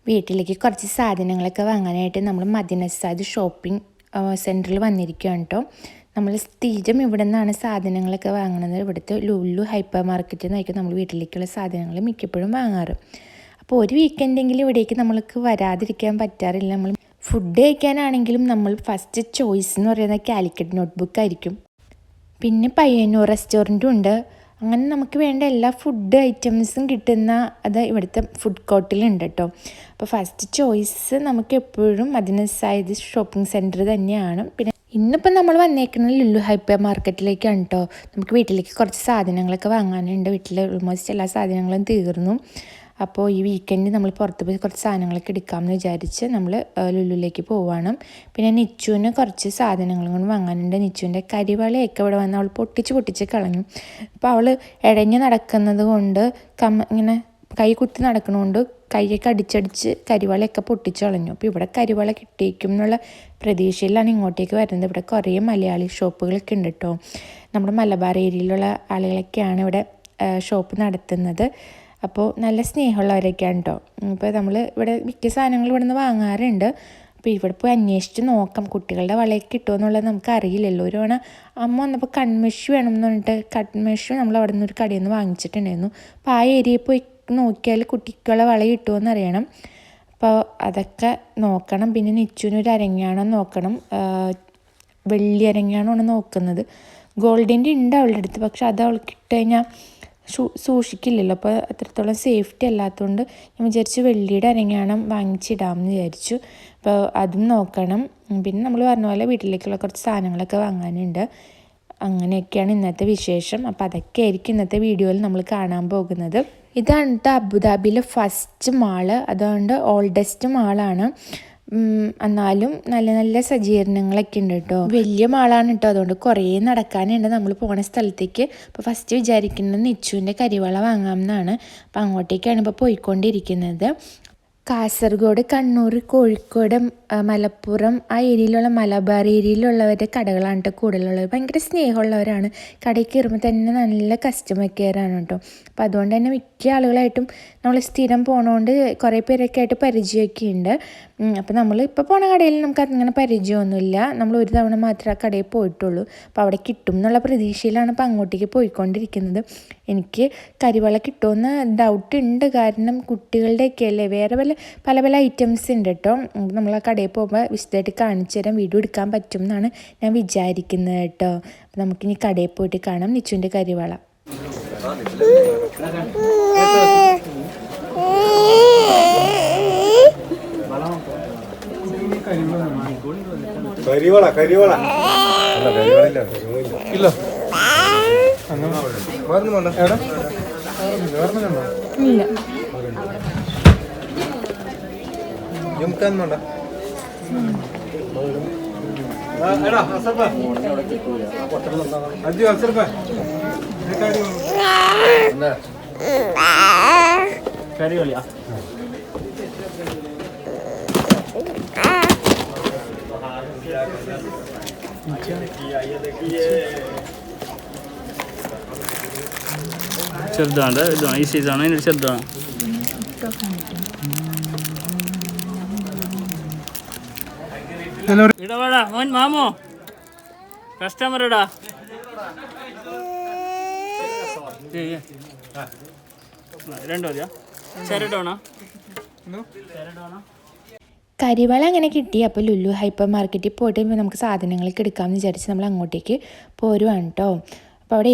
വീട്ടിലേക്ക് കുറച്ച് സാധനങ്ങളൊക്കെ വാങ്ങാനായിട്ട് നമ്മൾ മദീനസാദ് ഷോപ്പിംഗ് സെൻറ്ററിൽ വന്നിരിക്കുകയാണ് കേട്ടോ. നമ്മൾ സ്ഥിരം ഇവിടെ നിന്നാണ് സാധനങ്ങളൊക്കെ വാങ്ങുന്നത്. ഇവിടുത്തെ ലുലു ഹൈപ്പർ മാർക്കറ്റിൽ നിന്നായിരിക്കും നമ്മൾ വീട്ടിലേക്കുള്ള സാധനങ്ങൾ മിക്കപ്പോഴും വാങ്ങാറ്. അപ്പോൾ ഒരു വീക്കെൻഡെങ്കിലും ഇവിടേക്ക് നമ്മൾക്ക് വരാതിരിക്കാൻ പറ്റാറില്ല. നമ്മൾ ഫുഡ് കഴിക്കാനാണെങ്കിലും നമ്മൾ ഫസ്റ്റ് ചോയ്സ് എന്ന് പറയുന്നത് കാലിക്കറ്റ് നോട്ട്ബുക്ക് ആയിരിക്കും. പിന്നെ പയ്യന്നൂർ റെസ്റ്റോറൻറ്റും ഉണ്ട്. അങ്ങനെ നമുക്ക് വേണ്ട എല്ലാ ഫുഡ് ഐറ്റംസും കിട്ടുന്ന അത് ഇവിടുത്തെ ഫുഡ് കോർട്ടിലുണ്ട് കേട്ടോ. അപ്പോൾ ഫസ്റ്റ് ചോയ്സ് നമുക്ക് എപ്പോഴും മദീനസാദ് ഷോപ്പിംഗ് സെൻറ്റർ തന്നെയാണ്. പിന്നെ ഇന്നിപ്പോൾ നമ്മൾ വന്നേക്കുന്നത് ലുലു ഹൈപ്പർ മാർക്കറ്റിലേക്കാണ് കേട്ടോ. നമുക്ക് വീട്ടിലേക്ക് കുറച്ച് സാധനങ്ങളൊക്കെ വാങ്ങാനുണ്ട്. വീട്ടിൽ ഓൾമോസ്റ്റ് എല്ലാ സാധനങ്ങളും തീർന്നു. അപ്പോൾ ഈ വീക്കെൻഡ് നമ്മൾ പുറത്ത് പോയി കുറച്ച് സാധനങ്ങളൊക്കെ എടുക്കാമെന്ന് വിചാരിച്ച് നമ്മൾ ലുലുവിലേക്ക് പോവുകയാണ്. പിന്നെ നിച്ചുവിന് കുറച്ച് സാധനങ്ങളും കൊണ്ട് വാങ്ങാനുണ്ട്. നിച്ചുവിൻ്റെ കരിവളയൊക്കെ ഇവിടെ വന്ന് അവൾ പൊട്ടിച്ച് കളഞ്ഞു. അപ്പോൾ അവൾ ഇഴഞ്ഞ് നടക്കുന്നത് കൊണ്ട് ഇങ്ങനെ കൈ കുത്തി നടക്കണതുകൊണ്ട് കൈയൊക്കെ അടിച്ചടിച്ച് കരിവളയൊക്കെ പൊട്ടിച്ച് കളഞ്ഞു. അപ്പോൾ ഇവിടെ കരിവള കിട്ടിയേക്കും എന്നുള്ള പ്രതീക്ഷയിലാണ് ഇങ്ങോട്ടേക്ക് വരുന്നത്. ഇവിടെ കുറേ മലയാളി ഷോപ്പുകളൊക്കെ ഉണ്ട് കേട്ടോ. നമ്മുടെ മലബാർ ഏരിയയിലുള്ള ആളുകളൊക്കെയാണ് ഇവിടെ ഷോപ്പ് നടത്തുന്നത്. അപ്പോൾ നല്ല സ്നേഹമുള്ളവരൊക്കെയാണ് കേട്ടോ. ഇപ്പോൾ നമ്മൾ ഇവിടെ മിക്ക സാധനങ്ങളും ഇവിടെ നിന്ന് വാങ്ങാറുണ്ട്. അപ്പോൾ ഇവിടെ പോയി അന്വേഷിച്ച് നോക്കാം കുട്ടികളുടെ വളയൊക്കെ കിട്ടുമോ എന്നുള്ളത് നമുക്ക് അറിയില്ലല്ലോ. ഒരു തവണ അമ്മ വന്നപ്പോൾ കൺമെഷ് വേണം എന്ന് പറഞ്ഞിട്ട് കൺമെഷ് നമ്മൾ അവിടെ നിന്ന് ഒരു കടയിൽ നിന്ന് വാങ്ങിച്ചിട്ടുണ്ടായിരുന്നു. അപ്പോൾ ആ ഏരിയയിൽ പോയി നോക്കിയാൽ കുട്ടികളുടെ വള കിട്ടുമോ എന്നറിയണം. അപ്പോൾ അതൊക്കെ നോക്കണം. പിന്നെ നിച്ചുവിനൊരു അരങ്ങാണം നോക്കണം. വെള്ളി അരങ്ങാണമാണ് നോക്കുന്നത്. ഗോൾഡിൻ്റെ ഉണ്ട് അവളുടെ അടുത്ത്, പക്ഷെ അത് അവൾക്ക് ഇട്ട് കഴിഞ്ഞാൽ സൂക്ഷിക്കില്ലല്ലോ. അപ്പോൾ അത്രത്തോളം സേഫ്റ്റി അല്ലാത്തതുകൊണ്ട് ഞാൻ വിചാരിച്ചു വെള്ളിയുടെ അരങ്ങാണം വാങ്ങിച്ചിടാമെന്ന് വിചാരിച്ചു. അപ്പോൾ അതും നോക്കണം. പിന്നെ നമ്മൾ പറഞ്ഞ പോലെ വീട്ടിലേക്കുള്ള കുറച്ച് സാധനങ്ങളൊക്കെ വാങ്ങാനുണ്ട്. അങ്ങനെയൊക്കെയാണ് ഇന്നത്തെ വിശേഷം. അപ്പോൾ അതൊക്കെ ആയിരിക്കും ഇന്നത്തെ വീഡിയോയിൽ നമ്മൾ കാണാൻ പോകുന്നത്. ഇതാണ് അബുദാബിയിലെ ഫസ്റ്റ് മാള്. അതുകൊണ്ട് ഓൾഡസ്റ്റ് മാളാണ്. എന്നാലും നല്ല നല്ല സജ്ജീകരണങ്ങളൊക്കെ ഉണ്ട് കേട്ടോ. വലിയ മാളാണ് കേട്ടോ. അതുകൊണ്ട് കുറേ നടക്കാനുണ്ട് നമ്മൾ പോണ സ്ഥലത്തേക്ക്. അപ്പോൾ ഫസ്റ്റ് വിചാരിക്കുന്നത് നിച്ചുവിൻ്റെ കരിവള വാങ്ങാമെന്നാണ്. അപ്പോൾ അങ്ങോട്ടേക്കാണ് ഇപ്പോൾ പോയിക്കൊണ്ടിരിക്കുന്നത്. കാസർഗോഡ്, കണ്ണൂർ, കോഴിക്കോട്, മലപ്പുറം ആ ഏരിയയിലുള്ള മലബാർ ഏരിയയിലുള്ളവരുടെ കടകളാണ് കേട്ടോ കൂടുതലുള്ളത്. ഭയങ്കര സ്നേഹമുള്ളവരാണ്. കടയിൽ കയറുമ്പോൾ തന്നെ നല്ല കസ്റ്റമർ കെയർ ആണ് കേട്ടോ. അപ്പോൾ അതുകൊണ്ട് തന്നെ മിക്ക ആളുകളായിട്ടും നമ്മൾ സ്ഥിരം പോണതുകൊണ്ട് കുറേ പേരൊക്കെ ആയിട്ട് പരിചയമൊക്കെ ഉണ്ട്. അപ്പോൾ നമ്മൾ ഇപ്പോൾ പോണ കടയിൽ നമുക്ക് അങ്ങനെ പരിചയമൊന്നുമില്ല. നമ്മൾ ഒരു തവണ മാത്രമേ ആ കടയിൽ പോയിട്ടുള്ളൂ. അപ്പോൾ അവിടെ കിട്ടും എന്നുള്ള പ്രതീക്ഷയിലാണ് ഇപ്പോൾ അങ്ങോട്ടേക്ക് പോയിക്കൊണ്ടിരിക്കുന്നത്. എനിക്ക് കരിവള കിട്ടുമെന്ന് ഡൗട്ട് ഉണ്ട്. കാരണം കുട്ടികളുടെയൊക്കെ അല്ലേ. വേറെ പല ഐറ്റംസ് ഉണ്ട് കേട്ടോ. നമ്മൾ ആ കടയിൽ പോകുമ്പോൾ വിശദമായിട്ട് കാണിച്ചു തരാം, വീഡിയോ എടുക്കാൻ പറ്റും എന്നാണ് ഞാൻ വിചാരിക്കുന്നത് കേട്ടോ. അപ്പോൾ നമുക്കിനി കടയിൽ പോയിട്ട് കാണാം നിച്ചുവിൻ്റെ കരിവള. ഇല്ല കരിവളിയാ ചെറുതാണ്. ഇതാണ് ഈ സൈസാണ്. അതിൻ്റെ ചെറുതാണ്. ഇടപാടാ മോൻ മാമോ കസ്റ്റമർ ഇടാ. രണ്ടോ ചരടോണോ കരിവള അങ്ങനെ കിട്ടി. അപ്പോൾ ലുലു ഹൈപ്പർ മാർക്കറ്റിൽ പോയിട്ട് നമുക്ക് സാധനങ്ങളൊക്കെ എടുക്കാമെന്ന് വിചാരിച്ച് നമ്മൾ അങ്ങോട്ടേക്ക് പോരുവാണ് കേട്ടോ. അപ്പോൾ അവിടെ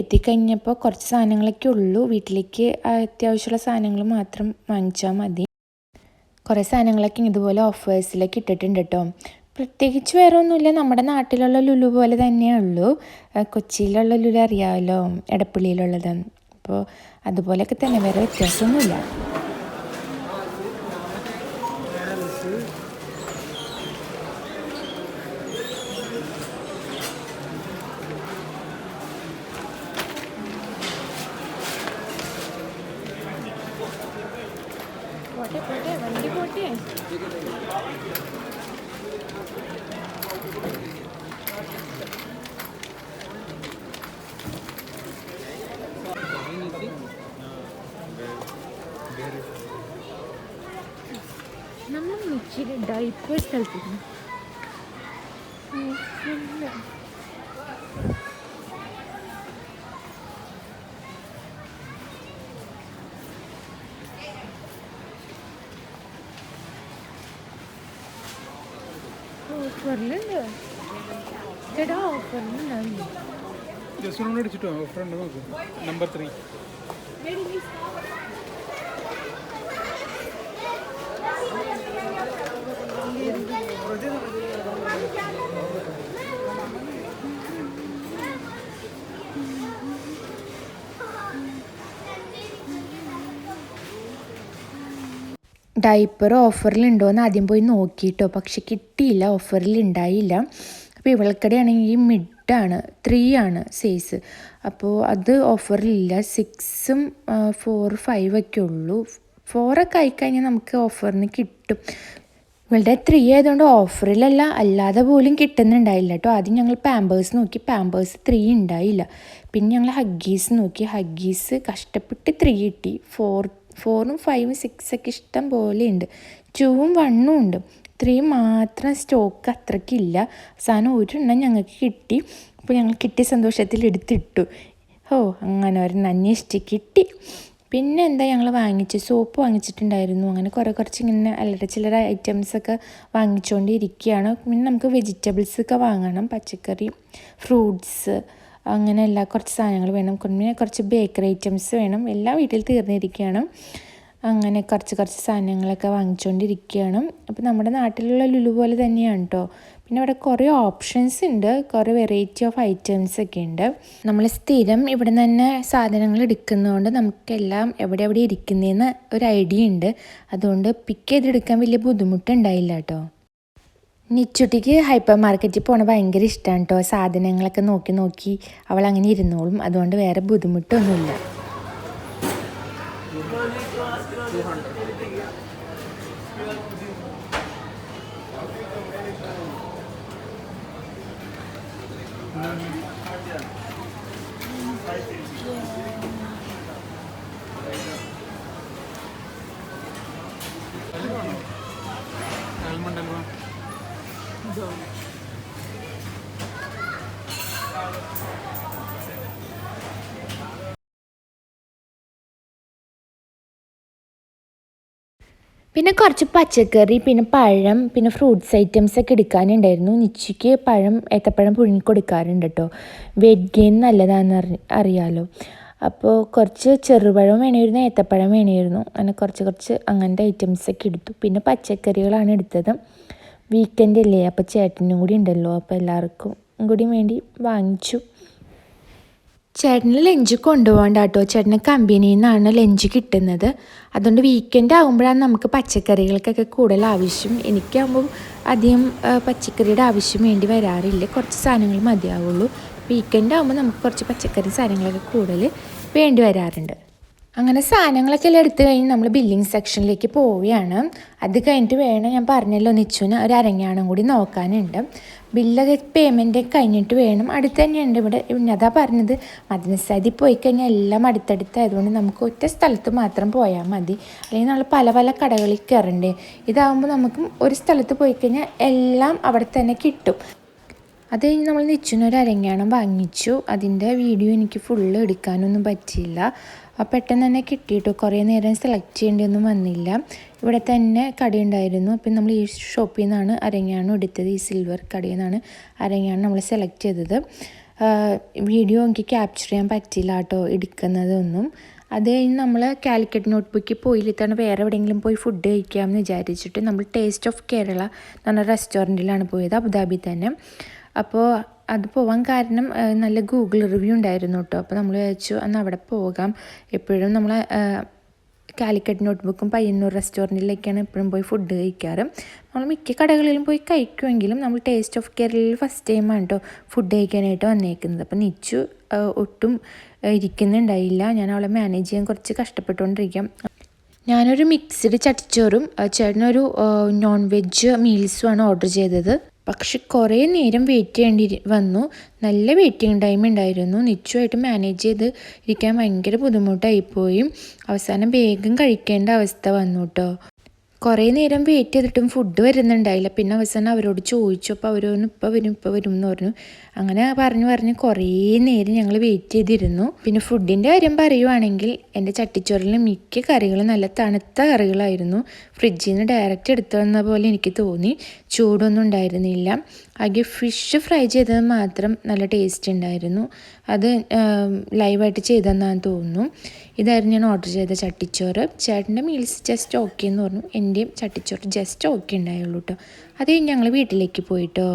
എത്തിക്കഴിഞ്ഞപ്പോൾ കുറച്ച് സാധനങ്ങളൊക്കെ ഉള്ളൂ. വീട്ടിലേക്ക് അത്യാവശ്യമുള്ള സാധനങ്ങൾ മാത്രം വാങ്ങിച്ചാൽ മതി. കുറേ സാധനങ്ങളൊക്കെ ഇതുപോലെ ഓഫേഴ്സിലൊക്കെ ഇട്ടിട്ടുണ്ട് കേട്ടോ. പ്രത്യേകിച്ച് വേറെ ഒന്നുമില്ല. നമ്മുടെ നാട്ടിലുള്ള ലുലു പോലെ തന്നെയേ ഉള്ളൂ. കൊച്ചിയിലുള്ള ലുലു അറിയാമല്ലോ, എടപ്പള്ളിയിലുള്ളത്. അപ്പോൾ അതുപോലെയൊക്കെ തന്നെ, വേറെ വ്യത്യാസമൊന്നുമില്ല. വണ്ടി പോട്ടെ. നമ്മൾ മിച്ചിരി ഡൈപ്പർ സ്ഥലത്തിരുന്നു. ഓഫറിലുണ്ട് ചേട്ടാ, ഓഫറിലുണ്ടാവില്ല. ജസ്റ്റ് അടിച്ചിട്ടോ ഓഫർ ഉണ്ട് നോക്ക്. നമ്പർ 3 ഡൈപ്പർ ഓഫറിലുണ്ടോയെന്ന് ആദ്യം പോയി നോക്കിയിട്ടോ, പക്ഷെ കിട്ടിയില്ല, ഓഫറിൽ ഉണ്ടായില്ല. അപ്പോൾ ഇവൾക്കടെയാണെങ്കിൽ മിഡാണ്, 3 ആണ് സൈസ്. അപ്പോൾ അത് ഓഫറിലില്ല. 6ഉം 4, 5 ഒക്കെ ഉള്ളൂ. 4 ഒക്കെ ആയിക്കഴിഞ്ഞാൽ നമുക്ക് ഓഫറിന് കിട്ടും. ഇവളുടെ 3 ആയതുകൊണ്ട് ഓഫറിലല്ല, അല്ലാതെ പോലും കിട്ടുന്നുണ്ടായില്ല കേട്ടോ. ആദ്യം ഞങ്ങൾ പാമ്പേഴ്സ് നോക്കി, പാമ്പേഴ്സ് 3 ഉണ്ടായില്ല. പിന്നെ ഞങ്ങൾ ഹഗ്ഗീസ് നോക്കി, ഹഗ്ഗീസ് കഷ്ടപ്പെട്ട് 3 കിട്ടി. 4ഉം 5ഉം 6 ഒക്കെ ഇഷ്ടം പോലെ ഉണ്ട്. 2ഉം 1ഉം ഉണ്ട്. 3 മാത്രം സ്റ്റോക്ക് അത്രയ്ക്കില്ല. അവസാനം ഒരെണ്ണം ഞങ്ങൾക്ക് കിട്ടി. അപ്പോൾ ഞങ്ങൾ കിട്ടിയ സന്തോഷത്തിൽ എടുത്തിട്ടു. അങ്ങനെ ഒരെണ്ണം അന്വേഷിച്ച് കിട്ടി. പിന്നെ എന്താ ഞങ്ങൾ വാങ്ങിച്ചു, സോപ്പ് വാങ്ങിച്ചിട്ടുണ്ടായിരുന്നു. അങ്ങനെ കുറച്ച് ഇങ്ങനെ അല്ലറ ചില്ലറ ഐറ്റംസൊക്കെ വാങ്ങിച്ചുകൊണ്ടിരിക്കുകയാണ്. പിന്നെ നമുക്ക് വെജിറ്റബിൾസൊക്കെ വാങ്ങണം, പച്ചക്കറി, ഫ്രൂട്ട്സ്, അങ്ങനെ കുറച്ച് സാധനങ്ങൾ വേണം. പിന്നെ കുറച്ച് ബേക്കറി ഐറ്റംസ് വേണം. എല്ലാം വീട്ടിൽ തീർന്നിരിക്കുകയാണ്. അങ്ങനെ കുറച്ച് സാധനങ്ങളൊക്കെ വാങ്ങിച്ചുകൊണ്ടിരിക്കുകയാണ്. അപ്പോൾ നമ്മുടെ നാട്ടിലുള്ള ലുലു പോലെ തന്നെയാണ് കേട്ടോ. പിന്നെ ഇവിടെ കുറേ ഓപ്ഷൻസ് ഉണ്ട്, കുറേ വെറൈറ്റി ഓഫ് ഐറ്റംസ് ഒക്കെ ഉണ്ട്. നമ്മൾ സ്ഥിരം ഇവിടെ നിന്ന് തന്നെ സാധനങ്ങൾ എടുക്കുന്നതുകൊണ്ട് നമുക്കെല്ലാം എവിടെ ഇരിക്കുന്നതെന്ന് ഒരു ഐഡിയ ഉണ്ട്. അതുകൊണ്ട് പിക്ക് ചെയ്തെടുക്കാൻ വലിയ ബുദ്ധിമുട്ടുണ്ടായില്ല കേട്ടോ. നിച്ചുട്ടിക്ക് ഹൈപ്പർ മാർക്കറ്റിൽ പോകണ ഭയങ്കര ഇഷ്ടമാണ് കേട്ടോ. സാധനങ്ങളൊക്കെ നോക്കി അവൾ അങ്ങനെ ഇരുന്നോളും. അതുകൊണ്ട് വേറെ ബുദ്ധിമുട്ടൊന്നുമില്ല. പിന്നെ കുറച്ച് പച്ചക്കറി, പിന്നെ പഴം, പിന്നെ ഫ്രൂട്ട്സ് ഐറ്റംസ് ഒക്കെ എടുക്കാനുണ്ടായിരുന്നു. നിച്ചിക്ക് ഏത്തപ്പഴം പുഴുങ്ങി കൊടുക്കാറുണ്ട് കേട്ടോ. വെയിറ്റ് ഗെയിൻ നല്ലതാണെന്ന് അറിയാമല്ലോ. അപ്പോൾ കുറച്ച് ചെറുപഴം വേണമായിരുന്നു, ഏത്തപ്പഴം വേണമായിരുന്നു. അങ്ങനെ കുറച്ച് അങ്ങനത്തെ ഐറ്റംസൊക്കെ എടുത്തു. പിന്നെ പച്ചക്കറികളാണ് എടുത്തത്. വീക്കെൻഡ് അല്ലേ, അപ്പോൾ ചേട്ടനും കൂടി ഉണ്ടല്ലോ, അപ്പോൾ എല്ലാവർക്കും കൂടി വേണ്ടി വാങ്ങിച്ചു. ചേട്ടന് ലഞ്ച് കൊണ്ടുപോകണ്ട കേട്ടോ. ചേട്ടന് കമ്പനിയിൽ നിന്നാണ് ലഞ്ച് കിട്ടുന്നത്. അതുകൊണ്ട് വീക്കെൻഡ് ആകുമ്പോഴാണ് നമുക്ക് പച്ചക്കറികൾക്കൊക്കെ കൂടുതൽ ആവശ്യം. എനിക്കാകുമ്പം അധികം പച്ചക്കറിയുടെ ആവശ്യം വേണ്ടി വരാറില്ല, കുറച്ച് സാധനങ്ങൾ മതിയാവുള്ളൂ. വീക്കെൻഡ് ആകുമ്പോൾ നമുക്ക് കുറച്ച് പച്ചക്കറി സാധനങ്ങളൊക്കെ കൂടുതൽ വേണ്ടി വരാറുണ്ട്. അങ്ങനെ സാധനങ്ങളൊക്കെ എല്ലാം എടുത്തു കഴിഞ്ഞ് നമ്മൾ ബില്ലിംഗ് സെക്ഷനിലേക്ക് പോവുകയാണ്. അത് കഴിഞ്ഞിട്ട് വേണം, ഞാൻ പറഞ്ഞല്ലോ നിച്ചുവിന് ഒരു അരങ്ങാണം കൂടി നോക്കാനുണ്ട്. ബില്ലൊക്കെ പേയ്മെൻറ്റ് കഴിഞ്ഞിട്ട് വേണം. അടുത്ത് തന്നെയുണ്ട് ഇവിടെ. അതാ പറഞ്ഞത്, മദ്രസയിൽ പോയി കഴിഞ്ഞാൽ എല്ലാം അടുത്തടുത്തായതുകൊണ്ട് നമുക്ക് ഒറ്റ സ്ഥലത്ത് മാത്രം പോയാൽ മതി. അല്ലെങ്കിൽ നമ്മൾ പല കടകളിൽ കയറണ്ടേ. ഇതാകുമ്പോൾ നമുക്ക് ഒരു സ്ഥലത്ത് പോയി കഴിഞ്ഞാൽ എല്ലാം അവിടെ തന്നെ കിട്ടും. അത് കഴിഞ്ഞ് നമ്മൾ നിച്ചുവിനൊരു അരങ്ങാണം വാങ്ങിച്ചു. അതിൻ്റെ വീഡിയോ എനിക്ക് ഫുള്ള് എടുക്കാനൊന്നും പറ്റിയില്ല. പെട്ടെന്ന് തന്നെ കിട്ടിയിട്ടു. കുറേ നേരം സെലക്ട് ചെയ്യേണ്ടിയൊന്നും വന്നില്ല. ഇവിടെ തന്നെ കടയുണ്ടായിരുന്നു. അപ്പം നമ്മൾ ഈ ഷോപ്പിൽ നിന്നാണ് അരങ്ങാണം എടുത്തത്. ഈ സിൽവർ കടയിൽ നിന്നാണ് അരങ്ങാണം നമ്മൾ സെലക്ട് ചെയ്തത്. വീഡിയോ എനിക്ക് ക്യാപ്ചർ ചെയ്യാൻ പറ്റില്ല കേട്ടോ, എടുക്കുന്നതൊന്നും. അത് കഴിഞ്ഞ് നമ്മൾ കാലിക്കറ്റ് നോട്ട്ബുക്കിൽ പോയില്ലാണ് വേറെ എവിടെയെങ്കിലും പോയി ഫുഡ് കഴിക്കാമെന്ന് വിചാരിച്ചിട്ട് നമ്മൾ ടേസ്റ്റ് ഓഫ് കേരള എന്ന് പറഞ്ഞ റെസ്റ്റോറൻറ്റിലാണ് പോയത്, അബുദാബി തന്നെ. അപ്പോൾ അത് പോകാൻ കാരണം നല്ല ഗൂഗിൾ റിവ്യൂ ഉണ്ടായിരുന്നു കേട്ടോ. അപ്പോൾ നമ്മൾ വിചാരിച്ചു എന്നാൽ അവിടെ പോകാം. എപ്പോഴും നമ്മൾ കാലിക്കറ്റ് നോട്ട്ബുക്കും പയ്യന്നൂർ റെസ്റ്റോറൻറ്റിലേക്കാണ് എപ്പോഴും പോയി ഫുഡ് കഴിക്കാറ്. നമ്മൾ മിക്ക കടകളിലും പോയി കഴിക്കുമെങ്കിലും നമ്മൾ ടേസ്റ്റ് ഓഫ് കേരളയിൽ ഫസ്റ്റ് ടൈമാണ് കേട്ടോ ഫുഡ് കഴിക്കാനായിട്ട് വന്നേക്കുന്നത്. അപ്പോൾ നിച്ചു ഒട്ടും ഇരിക്കുന്നുണ്ടായില്ല. ഞാൻ അവളെ മാനേജ് ചെയ്യാൻ കുറച്ച് കഷ്ടപ്പെട്ടുകൊണ്ടിരിക്കാം. ഞാനൊരു മിക്സ്ഡ് ചട്ടിച്ചോറും ചേട്ടനൊരു നോൺ വെജ് മീൽസുമാണ് ഓർഡർ ചെയ്തത്. പക്ഷെ കുറേ നേരം വെയിറ്റ് ചെയ്യേണ്ടി വന്നു. നല്ല വെയിറ്റിംഗ് ടൈം ഉണ്ടായിരുന്നു. നിച്ചുമായിട്ട് മാനേജ് ചെയ്ത് ഇരിക്കാൻ ഭയങ്കര ബുദ്ധിമുട്ടായിപ്പോയി. അവസാനം വേഗം കഴിക്കേണ്ട അവസ്ഥ വന്നു കേട്ടോ. കുറേ നേരം വെയിറ്റ് ചെയ്തിട്ടും ഫുഡ് വരുന്നുണ്ടായില്ല. പിന്നെ അവസാനം അവരോട് ചോദിച്ചു. അപ്പോൾ അവർ ഇപ്പോൾ വരും എന്ന് പറഞ്ഞു. അങ്ങനെ പറഞ്ഞ് കുറേ നേരം ഞങ്ങൾ വെയിറ്റ് ചെയ്തിരുന്നു. പിന്നെ ഫുഡിൻ്റെ കാര്യം പറയുവാണെങ്കിൽ എൻ്റെ ചട്ടിച്ചോറിൽ മിക്ക കറികളും നല്ല തണുത്ത കറികളായിരുന്നു. ഫ്രിഡ്ജിൽ നിന്ന് ഡയറക്റ്റ് എടുത്തു വന്ന പോലെ എനിക്ക് തോന്നി. ചൂടൊന്നും ഉണ്ടായിരുന്നില്ല. ആകെ ഫിഷ് ഫ്രൈ ചെയ്തത് മാത്രം നല്ല ടേസ്റ്റ് ഉണ്ടായിരുന്നു. അത് ലൈവായിട്ട് ചെയ്തതെന്നാന്ന് തോന്നുന്നു. ഇതായിരുന്നു ഞാൻ ഓർഡർ ചെയ്ത ചട്ടിച്ചോറ്. ചേട്ടൻ്റെ മീൽസ് ജസ്റ്റ് ഓക്കെ എന്ന് പറഞ്ഞു. എൻ്റെയും ചട്ടിച്ചോറ് ജസ്റ്റ് ഓക്കെ ഉണ്ടായുള്ളൂ കേട്ടോ. അത് കഴിഞ്ഞ് ഞങ്ങൾ വീട്ടിലേക്ക് പോയിട്ടോ.